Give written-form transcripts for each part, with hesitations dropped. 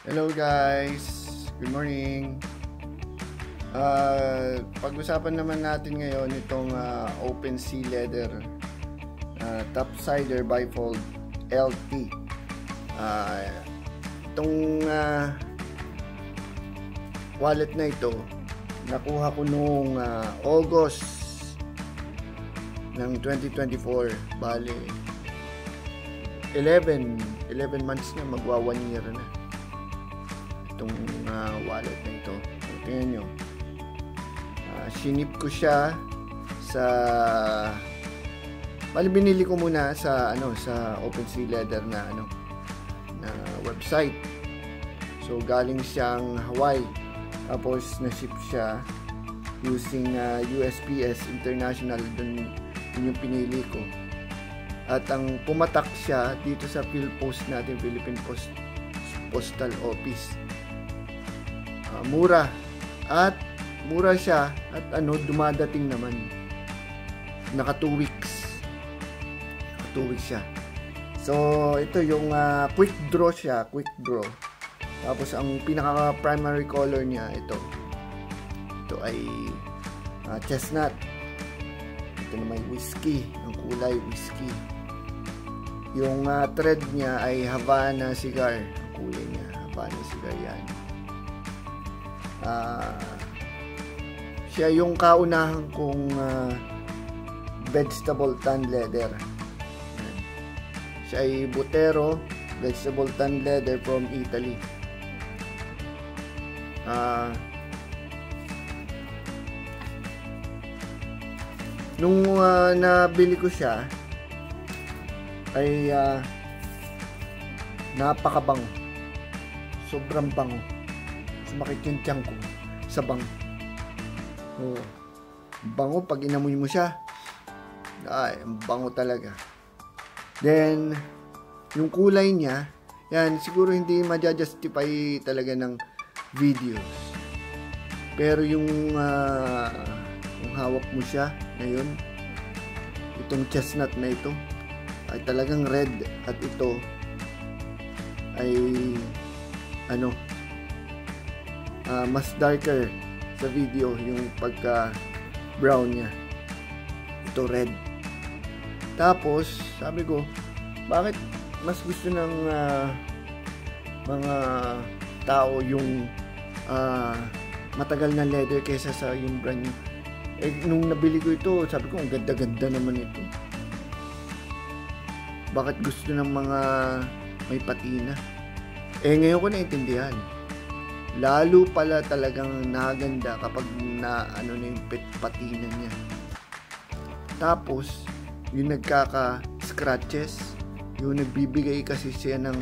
Hello guys, good morning. Pag-usapan naman natin ngayon itong OpenSea Leather Topsider Bifold LT. Itong wallet na ito nakuha ko noong August ng 2024. Bale 11 months na, magwa 1 year na itong wallet na ito. Tingnan nyo, sinip ko siya sa binili ko muna sa sa OpenSea Leather na na website. So galing siyang Hawaii, tapos na-ship siya using USPS International. Dun yung pinili ko, at ang pumatak siya dito sa PhilPost natin, Philippine Postal Office. Mura siya, at dumadating naman. Naka 2 weeks siya. So ito yung quick draw siya, quick draw. Tapos ang pinaka primary color niya ito ay chestnut. Ito na may whiskey, ang kulay whiskey. Yung thread niya ay Havana cigar, ang kulay niya Havana cigar yan. Siya yung kaunahan kong vegetable tan leather. Siya ay Butero vegetable tan leather from Italy. Nung nabili ko siya ay napakabango, sobrang bango. Sumakit yung tiyan ko sa bango. Bango pag inamoy mo siya. Ay, bango talaga. Then yung kulay niya, yan siguro hindi ma-justify talaga ng videos. Pero yung hawak mo siya ngayon, itong chestnut na ito ay talagang red, at ito ay mas darker sa video yung pagka brown niya. Ito red. Tapos sabi ko, bakit mas gusto ng mga tao yung matagal na leather kaysa sa yung brand new? Nung nabili ko ito, sabi ko, ang ganda-ganda naman ito. Bakit gusto ng mga may patina? Ngayon ko naintindihan. Lalo pala talagang naganda kapag na yung patina niya. Tapos yung nagkaka-scratches, yung nagbibigay kasi siya ng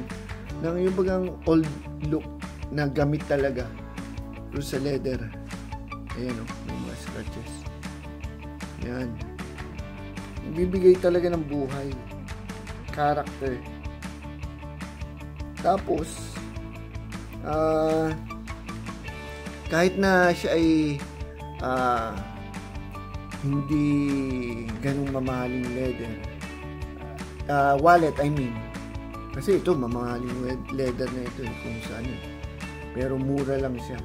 yung bagang old look na gamit talaga doon sa leather. Ayan may mga scratches. Yan. Nagbibigay talaga ng buhay, character. Tapos kahit na siya ay hindi ganung mamahaling leather, wallet I mean, kasi ito mamahaling leather na ito kung saan yun. Pero mura lang siya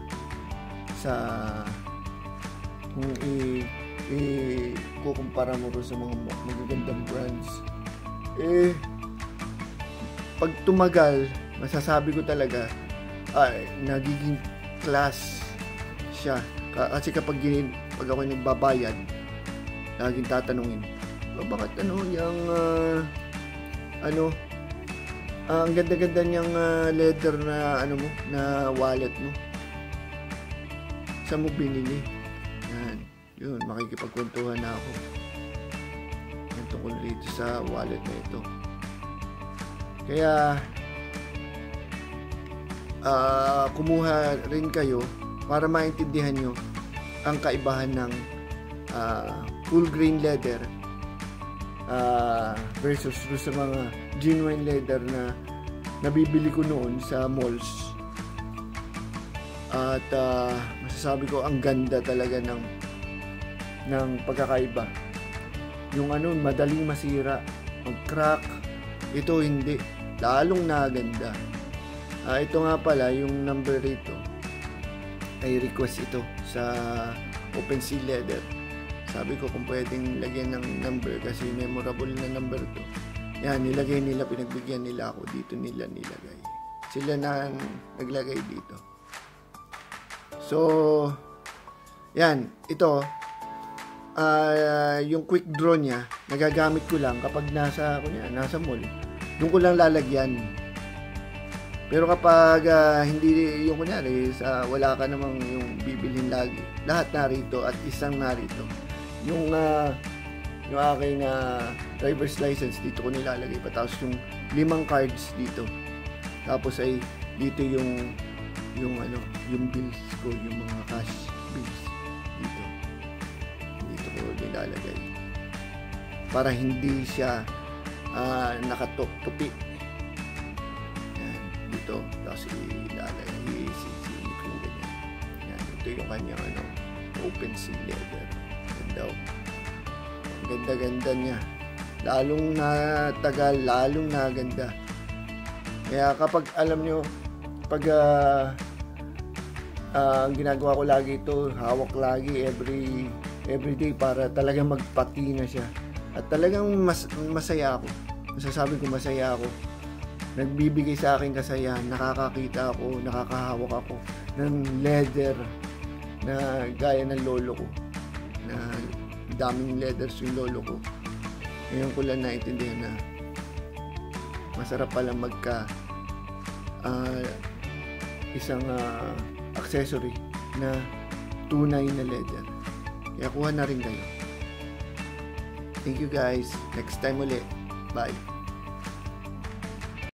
sa kung kukumpara mo rin sa mga magagandang brands. Pag tumagal, masasabi ko talaga nagiging class siya. Kasi kapag ako nagbabayad, laging tatanungin, bakit yung ang ganda-ganda niyang leather na na wallet mo, saan mo binili? Yun, makikipagkwentuhan na ako tungkol dito sa wallet na ito. Kaya kumuha rin kayo para maintindihan nyo ang kaibahan ng full grain leather versus sa mga genuine leather na nabibili ko noon sa malls. At masasabi ko, ang ganda talaga ng pagkakaiba. Yung madaling masira, mag-crack. Ito hindi, lalong naganda. Ito nga pala, yung number rito ay request ito sa OpenSea Leather. Sabi ko kung pwedeng lagyan ng number kasi memorable na number to. Yan, nilagay nila, pinagbigyan nila ako. Dito nila nilagay. Sila na naglagay dito. So, yan, ito, yung quick draw niya, nagagamit ko lang kapag nasa mall. Doon ko lang lalagyan. Pero kapag hindi yung kunyari, wala ka namang yung bibilhin lagi, lahat narito at isang narito. Yung aking driver's license, dito ko nilalagay pa. Tapos yung 5 cards dito. Tapos ay dito yung bills ko, yung mga cash bills dito. Dito ko nilalagay. Para hindi siya nakatupi. Yan, dito. Tapos ilalagay, isisingit ko ganyan. Yan, ito yung kanyang OpenSea Leather. Ganda. Ang ganda-ganda niya. Lalong natagal, lalong naganda. Kaya kapag alam nyo, pag ang ginagawa ko lagi ito, hawak lagi every day para talagang magpatina siya. At talagang masaya ako. Masasabi ko masaya ako. Nagbibigay sa akin kasayahan, nakakakita ako, nakakahawak ako ng leather na gaya ng lolo ko. Na daming leathers yung lolo ko. Ngayon ko lang naintindihan na masarap pala isang accessory na tunay na leather. Kaya kuha na rin kayo. Thank you guys. Next time ulit. Bye.